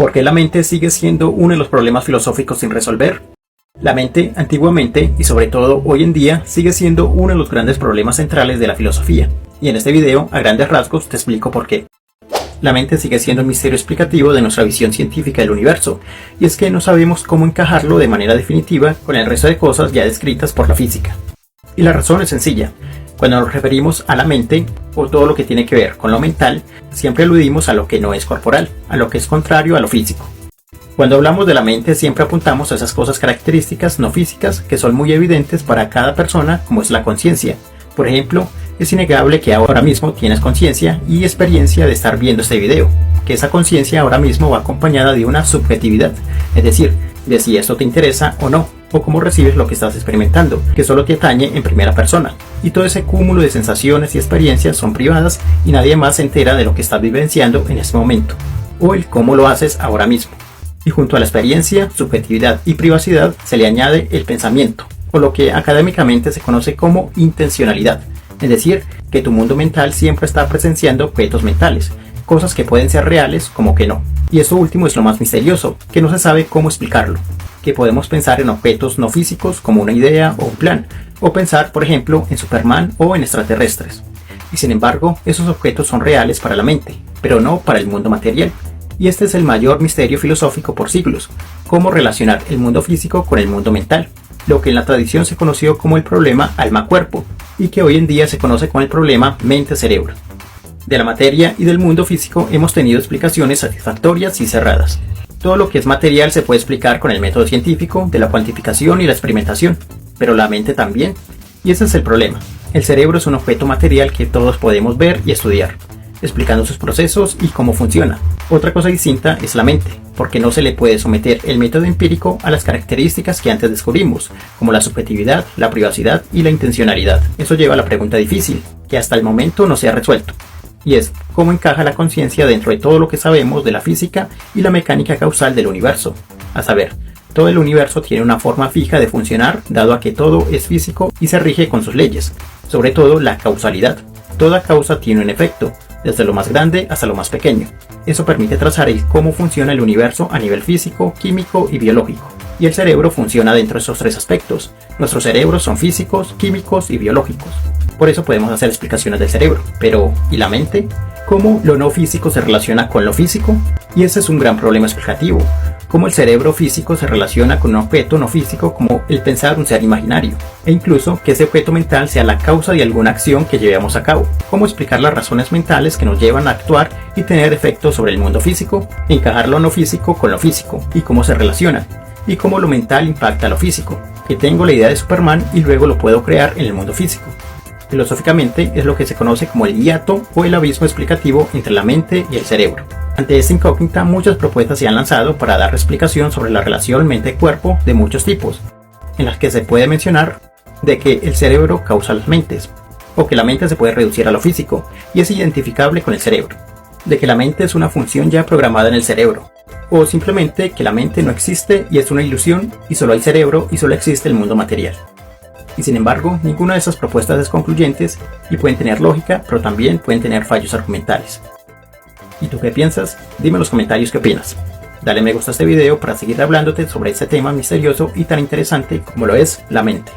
¿Por qué la mente sigue siendo uno de los problemas filosóficos sin resolver? La mente, antiguamente y sobre todo hoy en día, sigue siendo uno de los grandes problemas centrales de la filosofía. Y en este video, a grandes rasgos, te explico por qué. La mente sigue siendo un misterio explicativo de nuestra visión científica del universo, y es que no sabemos cómo encajarlo de manera definitiva con el resto de cosas ya descritas por la física. Y la razón es sencilla. Cuando nos referimos a la mente, o todo lo que tiene que ver con lo mental, siempre aludimos a lo que no es corporal, a lo que es contrario a lo físico. Cuando hablamos de la mente siempre apuntamos a esas cosas características no físicas que son muy evidentes para cada persona, como es la conciencia. Por ejemplo, es innegable que ahora mismo tienes conciencia y experiencia de estar viendo este video, que esa conciencia ahora mismo va acompañada de una subjetividad, es decir, de si esto te interesa o no, o cómo recibes lo que estás experimentando, que solo te atañe en primera persona. Y todo ese cúmulo de sensaciones y experiencias son privadas y nadie más se entera de lo que estás vivenciando en este momento, o el cómo lo haces ahora mismo. Y junto a la experiencia, subjetividad y privacidad se le añade el pensamiento, o lo que académicamente se conoce como intencionalidad, es decir, que tu mundo mental siempre está presenciando objetos mentales, cosas que pueden ser reales como que no. Y esto último es lo más misterioso, que no se sabe cómo explicarlo, que podemos pensar en objetos no físicos como una idea o un plan, o pensar por ejemplo en Superman o en extraterrestres. Y sin embargo, esos objetos son reales para la mente, pero no para el mundo material. Y este es el mayor misterio filosófico por siglos, cómo relacionar el mundo físico con el mundo mental, lo que en la tradición se conoció como el problema alma-cuerpo, y que hoy en día se conoce como el problema mente-cerebro. De la materia y del mundo físico hemos tenido explicaciones satisfactorias y cerradas. Todo lo que es material se puede explicar con el método científico de la cuantificación y la experimentación, pero la mente también, y ese es el problema. El cerebro es un objeto material que todos podemos ver y estudiar, explicando sus procesos y cómo funciona. Otra cosa distinta es la mente, porque no se le puede someter el método empírico a las características que antes descubrimos, como la subjetividad, la privacidad y la intencionalidad. Eso lleva a la pregunta difícil, que hasta el momento no se ha resuelto, y es cómo encaja la conciencia dentro de todo lo que sabemos de la física y la mecánica causal del universo. A saber, todo el universo tiene una forma fija de funcionar, dado a que todo es físico y se rige con sus leyes, sobre todo la causalidad. Toda causa tiene un efecto, desde lo más grande hasta lo más pequeño. Eso permite trazar cómo funciona el universo a nivel físico, químico y biológico. Y el cerebro funciona dentro de esos tres aspectos. Nuestros cerebros son físicos, químicos y biológicos. Por eso podemos hacer explicaciones del cerebro. Pero, ¿y la mente? ¿Cómo lo no físico se relaciona con lo físico? Y ese es un gran problema explicativo. Cómo el cerebro físico se relaciona con un objeto no físico como el pensar un ser imaginario, e incluso que ese objeto mental sea la causa de alguna acción que llevemos a cabo. Cómo explicar las razones mentales que nos llevan a actuar y tener efectos sobre el mundo físico, encajar lo no físico con lo físico, y cómo se relacionan, y cómo lo mental impacta a lo físico, que tengo la idea de Superman y luego lo puedo crear en el mundo físico. Filosóficamente es lo que se conoce como el hiato o el abismo explicativo entre la mente y el cerebro. Ante esta incógnita, muchas propuestas se han lanzado para dar explicación sobre la relación mente-cuerpo de muchos tipos, en las que se puede mencionar de que el cerebro causa las mentes, o que la mente se puede reducir a lo físico y es identificable con el cerebro, de que la mente es una función ya programada en el cerebro, o simplemente que la mente no existe y es una ilusión y solo hay cerebro y solo existe el mundo material. Y sin embargo, ninguna de esas propuestas es concluyente y pueden tener lógica, pero también pueden tener fallos argumentales. ¿Y tú qué piensas? Dime en los comentarios qué opinas. Dale me gusta a este video para seguir hablándote sobre este tema misterioso y tan interesante como lo es la mente.